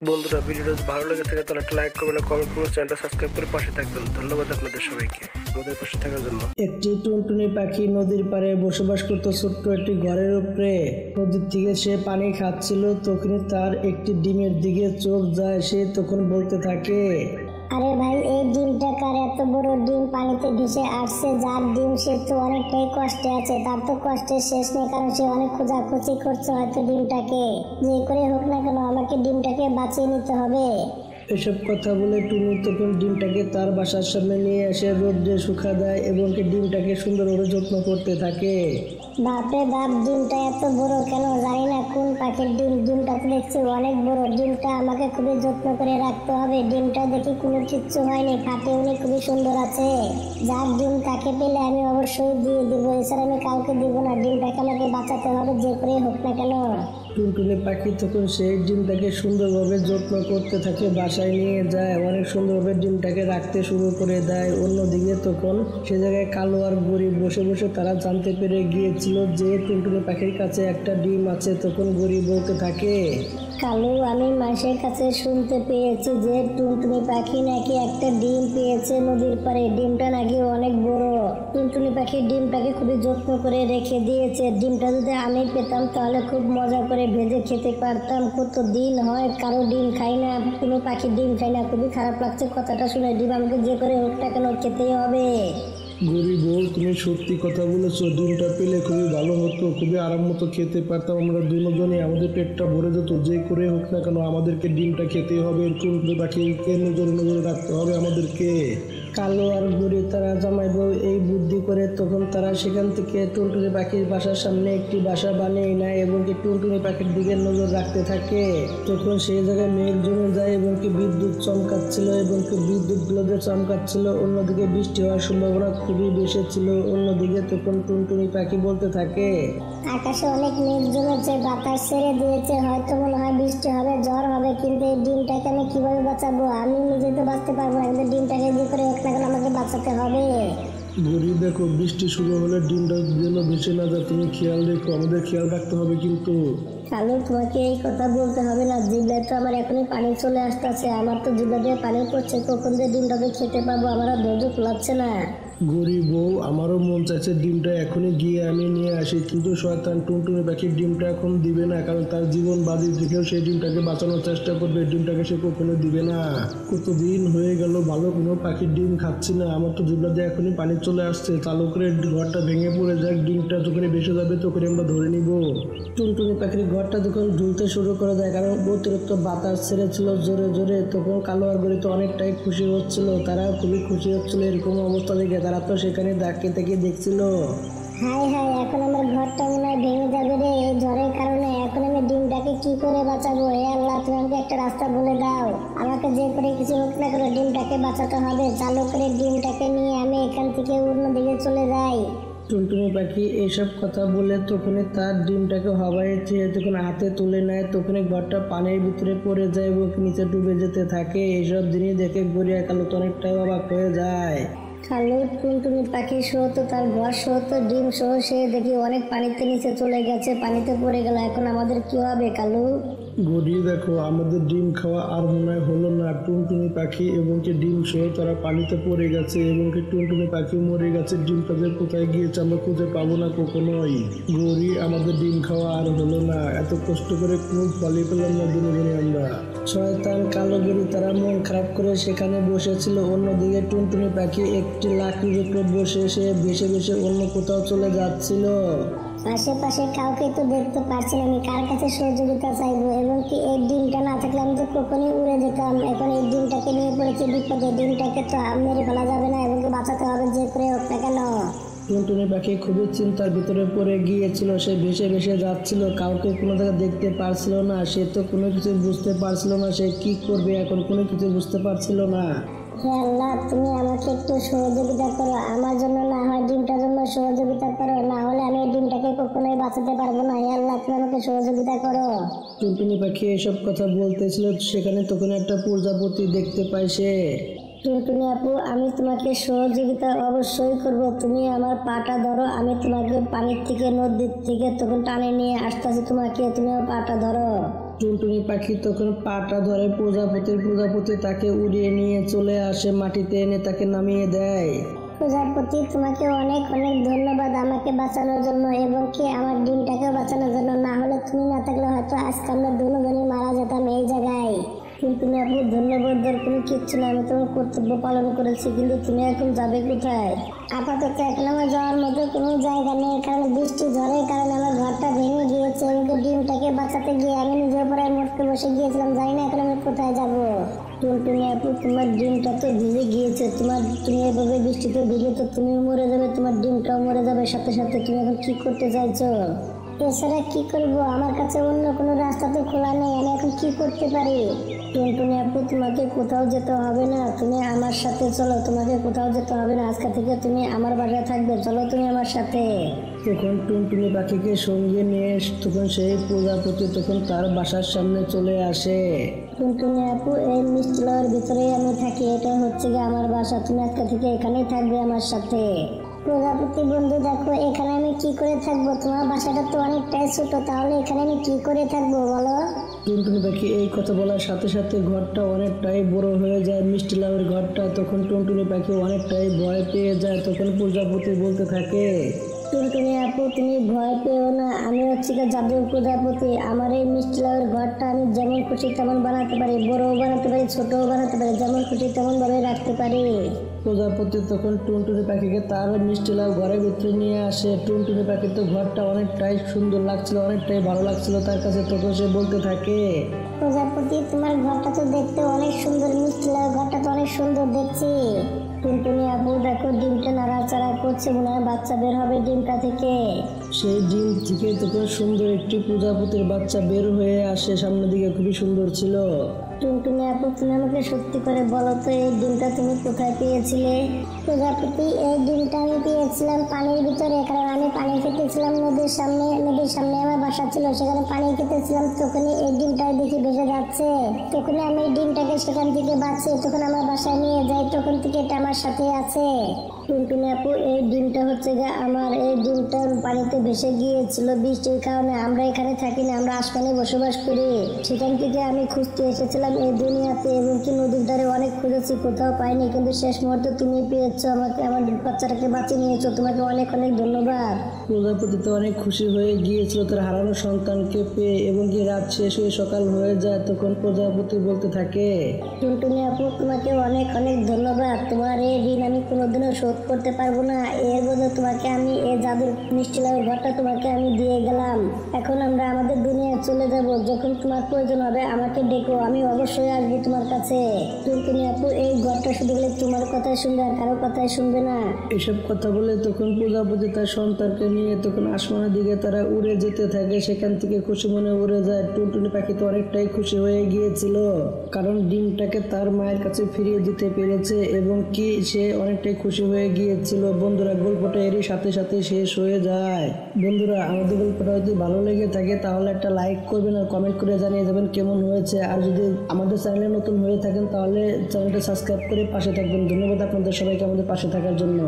বন্ধুরা, ভিডিওটা যদি ভালো লেগে থাকে তাহলে একটা লাইক করবেন, কমেন্ট করবেন, চ্যানেলটা সাবস্ক্রাইব করে পাশে থাকবেন। ধন্যবাদ আপনাদের সবাইকে আমাদের পাশে থাকার জন্য। একটি টুনটুনি পাখি নদীর পাড়ে বসবাস করত ছোট্ট একটি ঘরের উপরে। নদীর থেকে সে পানি খাচ্ছিল, তখনই তার একটি ডিমের দিকে চোখ যায়। সে তখন বলতে থাকে, আরে ভাই, এই ডিমটা কার? এত বড় ডিম পানিতে ভেসে আসছে। যার ডিম সে তো অনেকটাই কষ্টে আছে, তার তো কষ্টের শেষ নেই, কারণ সে অনেক খোঁজাখুঁজি করছে হয়তো ডিমটাকে। যে করে হোক না কেন আমাকে ডিমটাকে বাঁচিয়ে নিতে হবে। এসব কথা বলে টুনি তখন ডিমটাকে তার বাসার সামনে নিয়ে এসে রোদ্রে শুকা দেয় এবং ডিমটাকে সুন্দরভাবে যত্ন করতে থাকে। বাপরে বাপ, ডিমটা এত বড় কেন জানি না কোন পাখির ডিম। ডিমটা তো দেখছি অনেক বড়। ডিমটা আমাকে খুবই যত্ন করে রাখতে হবে। ডিমটা দেখি কোনো কিচ্ছু হয়নি, ফাটেওনি, খুবই সুন্দর আছে। যার ডিম তাকে পেলে আমি অবশ্যই দিয়ে দিব, এছাড়া আমি কাউকে দিব না। ডিমটাকে আমাকে বাঁচাতে হবে যে করে হোক না কেন। টুনটুনি পাখি তখন সেই ডিমটাকে সুন্দরভাবে যত্ন করতে থাকে, বাসায় নিয়ে যায়, অনেক সুন্দরভাবে ডিমটাকে রাখতে শুরু করে দেয়। অন্যদিকে তখন সে জায়গায় কালো আর গরিব বসে বসে তারা জানতে পেরে গিয়েছিল যে টুনটুনি পাখির কাছে একটা ডিম আছে। তখন গরিব বলতে থাকে, কালু, আমি মাসের কাছে শুনতে পেয়েছি যে টুনটুনি পাখি নাকি একটা ডিম পেয়েছে নদীর পাড়ে। ডিমটা নাকি অনেক বড়। টুনটুনি পাখি ডিমটাকে খুবই যত্ন করে রেখে দিয়েছে। ডিমটা যদি আমি পেতাম তাহলে খুব মজা করে ভেজে খেতে পারতাম। কত দিন হয় কারো ডিম খাই না, কোনো পাখি ডিম খাই না। খুবই খারাপ লাগছে কথাটা শুনে। ডিম আমাকে যে করে হোক না কেন খেতেই হবে। গরিব বউ, তুমি সত্যি কথা বলেছো। ডিমটা পেলে খুবই ভালো হতো, খুবই আরাম মতো খেতে পারতাম আমরা দুজনে, আমাদের পেটটা ভরে যেত। যে করে হোক না কেন আমাদেরকে ডিমটা খেতে হবে। টুনটুনি পাখিকে নজরে নজরে রাখতে হবে আমাদেরকে। কালো আর গরিব তারা জামাই বউ এই বুদ্ধি করে তখন তারা সেখান থেকে টুনটুনি পাখির বাসার সামনে একটি বাসা বানিয়ে নেয় এবং টুনটুনি পাখির দিকে নজর রাখতে থাকে। তখন সেই জায়গায় মেঘ জমে যায় এবং বিদ্যুৎ চমকাচ্ছিল এবং বিদ্যুৎগুলো যে চমকাচ্ছিল, অন্যদিকে বৃষ্টি হওয়ার সম্ভাবনা খুবই বেশি ছিল। অন্যদিকে তখন টুনটুনি পাখি বলতে থাকে, আকাশে অনেক মেঘ জমেছে, বাতাস ছেড়ে দিয়েছে, হয়তো মনে হয় বৃষ্টি হবে, ঝড় হবে, কিন্তু এই ডিমটাকে আমি কিভাবে বাঁচাবো? আমি নিজে তো বাঁচতে পারবো না, কিন্তু ডিমটাকে দিয়ে করে হোক না কেন আমাকে বাঁচাতে হবে। গরিব দেখো, বৃষ্টি শুরু হলে ডিমটা যেন ভেসে না যায়, তুমি খেয়াল রেখো, আমাদের খেয়াল রাখতে হবে কিন্তু। কালু, তোমাকে এই কথা বলতে হবে না। জিভলায় তো আমার এখনই পানি চলে আসতেছে। আমার তো জিভলা দিয়ে পানি পড়ছে, কখন যে ডিমটাকে খেতে পারবো আমার আর ধৈর্য কুলাচ্ছে না। গরিব বউ, আমারও মন চাইছে ডিমটা এখনই গিয়ে আমি নিয়ে আসি, কিন্তু শয়তান টুনটুনি পাখির ডিমটা এখন দিবে না, কারণ তার জীবন বাজি রেখেও সেই ডিমটাকে বাঁচানোর চেষ্টা করবে। ডিমটাকে সে কখনো দিবে না। কতদিন হয়ে গেল ভালো কোনো পাখির ডিম খাচ্ছি না, আমার তো জিভলা দিয়ে এখনই পানি চলে আসছে। চালু করে ঘরটা ভেঙে পড়ে যাক, ডিমটা যখন ভেসে যাবে তখন আমরা ধরে নিব। টুনটুনি পাখির ঘরটা যখন ঝুলতে শুরু করে দেয়, কারণ অতিরিক্ত বাতাস ছেড়েছিল জোরে জোরে, তখন কালো আর গরিব তো অনেকটাই খুশি হচ্ছিল। তারা খুবই খুশি হচ্ছিল এরকম অবস্থা দেখে। তারা তো সেখানে দাঁড়িয়ে থেকে দেখছিল। হাই হাই, এখন আমার ঘরটা মনে হয় ভেঙে যাবে রে এই ঝড়ের কারণে। এখন আমি ডিমটাকে কি করে বাঁচাবো? হে আল্লাহ, তুমি আমাকে একটা রাস্তা বলে দাও। আমাকে যে করে কিছু হোক না করে ডিমটাকে বাঁচাতে হবে। চালু করে ডিমটাকে নিয়ে আমি এখান থেকে অন্যদিকে চলে যাই। টুনটুনি পাখি এইসব কথা বলে তখনই তার ডিমটাকে হওয়ায় চেয়ে তখন হাতে তুলে নেয়। তখনই ঘরটা পানির ভিতরে পড়ে যায় এবং নিচে ডুবে যেতে থাকে। এইসব জিনিস দেখে গড়িয়া কালো তো অনেকটাই অবাক হয়ে যায়। কালু, টুনটুনি পাখি সহ তো তার ঘর সহ তো ডিম সহ সে দেখি অনেক পানিতে নিচে চলে গেছে, পানিতে পড়ে গেল। এখন আমাদের কি হবে কালু? গড়িয়ে দেখো, আমাদের ডিম খাওয়া আর মনে হয় হলো না। টুনটুনি পাখি এবং ডিম সহ তারা পানিতে পড়ে গেছে এবং টুনটুনি পাখি মরে গেছে। ডিমটা যে কোথায় গিয়েছে আমরা খুঁজে পাবো না কখনোই। গড়ি, আমাদের ডিম খাওয়া আর হলো না। এত কষ্ট করে কোনো ফলই পেলাম না দিনে আমরা। শয়তান কালো গড়ি তারা মন খারাপ করে সেখানে বসেছিল। অন্যদিকে টুনটুনি পাখি একটি লাকড়ির উপরে বসে সে ভেসে ভেসে অন্য কোথাও চলে যাচ্ছিল। আশেপাশে কাউকে তো দেখতে পাচ্ছি না, আমি কার কাছে সহযোগিতা চাইবো? এবং কি এই ডিমটা না থাকলে আমি তো কখনই উড়ে যেতাম। এখন এই ডিমটাকে নিয়ে পড়েছি বিপদে। ডিমটাকে তো মেরে ফেলা যাবে না এবং বাঁচাতে হবে যে করে হোক না কেন। টুনটুনি পাখি খুবই চিন্তার ভিতরে পড়ে গিয়েছিল। সে ভেসে ভেসে যাচ্ছিল, কাউকে কোনো জায়গায় দেখতে পারছিল না। সে তো কোনো কিছু বুঝতে পারছিল না সে কি করবে, এখন কোনো কিছু বুঝতে পারছিল না। হে আল্লাহ, তুমি আমাকে একটু সহযোগিতা করো। আমার জন্য না হয় ডিমটার জন্য সহযোগিতা করো, না হলে আমি এই ডিমটাকে কখনোই বাঁচাতে পারবো না। হে আল্লাহ, তুমি আমাকে সহযোগিতা করো। টুনটুনি পাখি এসব কথা বলতেছিল, সেখানে তখন একটা প্রজাপতি দেখতে পায় সে। টুনটুনি আপু, আমি তোমাকে সহযোগিতা অবশ্যই করব। তুমি আমার পাটা ধরো, আমি তোমাকে পানির থেকে নদীর থেকে তখন টানে নিয়ে আসতেছি তোমাকে, তুমি আমার পাটা ধরো। টুনটুনি পাখি তখন পাটা ধরে প্রজাপতি তাকে উড়িয়ে নিয়ে চলে আসে, মাটিতে এনে তাকে নামিয়ে দেয়। প্রজাপতি, তোমাকে অনেক অনেক ধন্যবাদ আমাকে বাঁচানোর জন্য এবং কি আমার ডিমটাকেও বাঁচানোর জন্য। না হলে তুমি না থাকলে হয়তো আজকে আমরা দুজনই মারা যেতাম এই জায়গায়। টুনটুনি আপু, ধন্যবাদ দেওয়ার কোনো কিচ্ছু না, আমি তোমার কর্তব্য পালন করেছি। কিন্তু তুমি এখন যাবে কোথায়? আপাতত এখন আমার যাওয়ার মতো কোনো জায়গা নেই, কারণ বৃষ্টি ঝড়ের কারণে আমার ঘরটা ভেঙে গিয়েছে এবং ডিমটাকে বাঁচাতে গিয়ে আমি নিজের উপরে মরতে বসে গিয়েছিলাম। জানি না এখন আমি কোথায় যাবো। টুনটুনি আপু, তোমার ডিমটা তো ভিজে গিয়েছে, তুমি এভাবে বৃষ্টিতে ভিজে তো তুমি মরে যাবে, তোমার ডিমটাও মরে যাবে সাথে সাথে। তুমি এখন কি করতে চাইছো? এছাড়া কি করব, আমার কাছে অন্য কোনো রাস্তা তো খোলা নেই, আমি এখন কি করতে পারি? টুনটুনি আপু, তোমাকে কোথাও যেতে হবে না, তুমি আমার সাথে চলো। তোমাকে কোথাও যেতে হবে না, আজকে থেকে তুমি আমার বাসায় থাকবে, চলো তুমি আমার সাথে। তখন টুনটুনি পাখিকে সঙ্গে নিয়ে তখন সেই প্রজাপতি তখন তার বাসার সামনে চলে আসে। টুনটুনি আপু, এই মিষ্টি লাউয়ের ভিতরেই আমি থাকি, এটা হচ্ছে গিয়ে আমার বাসা, তুমি আজকে থেকে এখানেই থাকবে আমার সাথে। প্রজাপতি বন্ধু, দেখো এখানে আমি কি করে থাকবো? তোমার বাসাটা তো অনেকটাই ছোট, তাহলে এখানে আমি কি করে থাকবো বলো? টুনটুনি পাখি এই কথা বলার সাথে সাথে ঘরটা অনেকটাই বড় হয়ে যায়, মিষ্টি লাউয়ের ঘরটা। তখন টুনটুনি পাখি অনেকটাই ভয় পেয়ে যায়। তখন প্রজাপতি বলতে থাকে, টুনটুনি আপু, তুমি ভয় পেও না, আমি হচ্ছে গিয়ে জাদুর প্রজাপতি। আমার এই মিষ্টি লাউয়ের ঘরটা আমি যেমন খুশি তেমন বানাতে পারি, বড়ও বানাতে পারি, ছোটও বানাতে পারি, যেমন খুশি তেমন ভাবে রাখতে পারি। প্রজাপতি তখন টুনটুনি পাখিকে তার মিষ্টি লাউ ঘরের ভিতরে নিয়ে আসে। টুনটুনি পাখির তো ঘরটা অনেকটাই সুন্দর লাগছিল, অনেকটাই ভালো লাগছিল তার কাছে। তখন সে বলতে থাকে, প্রজাপতি, তোমার ঘরটা তো দেখতে অনেক সুন্দর, মিষ্টি লাউয়ের ঘরটা তো অনেক সুন্দর দেখছি। টুনটুনি আপু, দেখো ডিমটা নাড়াচাড়া করছে, মনে হয় বাচ্চা বের হবে ডিমটা থেকে। সেই ডিম থেকে তখন সুন্দর একটি প্রজাপতির বাচ্চা বের হয়ে আসে, সামনের দিকে খুবই সুন্দর ছিল। টুনটুনি আপু, তুমি আমাকে সত্যি করে বলো তো, এই ডিমটা তুমি কোথায় পেয়েছিলে? প্রজাপতি, এই ডিমটা আমি পেয়েছিলাম পানির ভিতরে, কারণ আমি পানি খেতেছিলাম নদীর সামনে। নদীর সামনে আমার বাসা ছিল, সেখানে পানি খেতেছিলাম, তখনই এই ডিমটাই দেখি ভেসে যাচ্ছে। তখনই আমি এই ডিমটাকে সেখান থেকে বাঁচিয়ে তখন আমার বাসায় নিয়ে যাই, তখন থেকে এটা আমার সাথে আছে। টুনটুনি আপু, এই ডিমটা হচ্ছে গিয়ে আমার, এই ডিমটা পানিতে ভেসে গিয়েছিল বৃষ্টির কারণে। আমরা এখানে থাকি না, আমরা আসমানে বসবাস করি। সেখান থেকে আমি খুঁজতে এসেছিলাম এই দুনিয়াতে এবং কি নদীর ধারে অনেক খুঁজেছি, কোথাও পাইনি, কিন্তু শেষ মুহূর্তে তুমি পেয়েছো আমাকে, আমার বাচ্চাটাকে বাঁচিয়ে নিয়েছো, তোমাকে অনেক অনেক ধন্যবাদ। প্রজাপতি তো অনেক খুশি হয়ে গিয়েছিল তার হারানো সন্তানকে পেয়ে, এবং কি রাত শেষ হয়ে সকাল হয়ে যায়। তখন প্রজাপতি বলতে থাকে, টুনটুনি আপু, তোমাকে অনেক অনেক ধন্যবাদ, তোমার এই ঋণ আমি কোনোদিনও শোধ করতে পারবো না। এর বদলে তোমাকে আমি এই জাদুর মিষ্টি লাউয়ের ঘরটা তোমাকে আমি দিয়ে গেলাম। এখন আমরা আমাদের দুনিয়ায় চলে যাব, যখন তোমার প্রয়োজন হবে আমাকে ডেকো, আমি অবশ্যই আসবো তোমার কাছে। টুনটুনি আপু, এই ঘরটা শুধু বলে তোমার কথাই শুনবে, আর কারো কথাই শুনবে না। এসব কথা বলে তখন প্রজাপতি তার সন্তানকে নিয়ে তখন আসমানের দিকে তারা উড়ে যেতে থাকে, সেখান থেকে খুশি মনে উড়ে যায়। টুনটুনি পাখি তো অনেকটাই খুশি হয়ে গিয়েছিল, কারণ ডিমটাকে তার মায়ের কাছে ফিরিয়ে দিতে পেরেছে, এবং কি সে অনেকটাই খুশি হয়ে গিয়েছিল। বন্ধুরা, গল্পটা এরই সাথে সাথে শেষ হয়ে যায়। বন্ধুরা, আমাদের গল্পটা যদি ভালো লেগে থাকে তাহলে একটা লাইক করবেন আর কমেন্ট করে জানিয়ে যাবেন কেমন হয়েছে। আর যদি আমাদের চ্যানেলে নতুন হয়ে থাকেন তাহলে চ্যানেলটা সাবস্ক্রাইব করে পাশে থাকবেন। ধন্যবাদ আপনাদের সবাইকে আমাদের পাশে থাকার জন্য।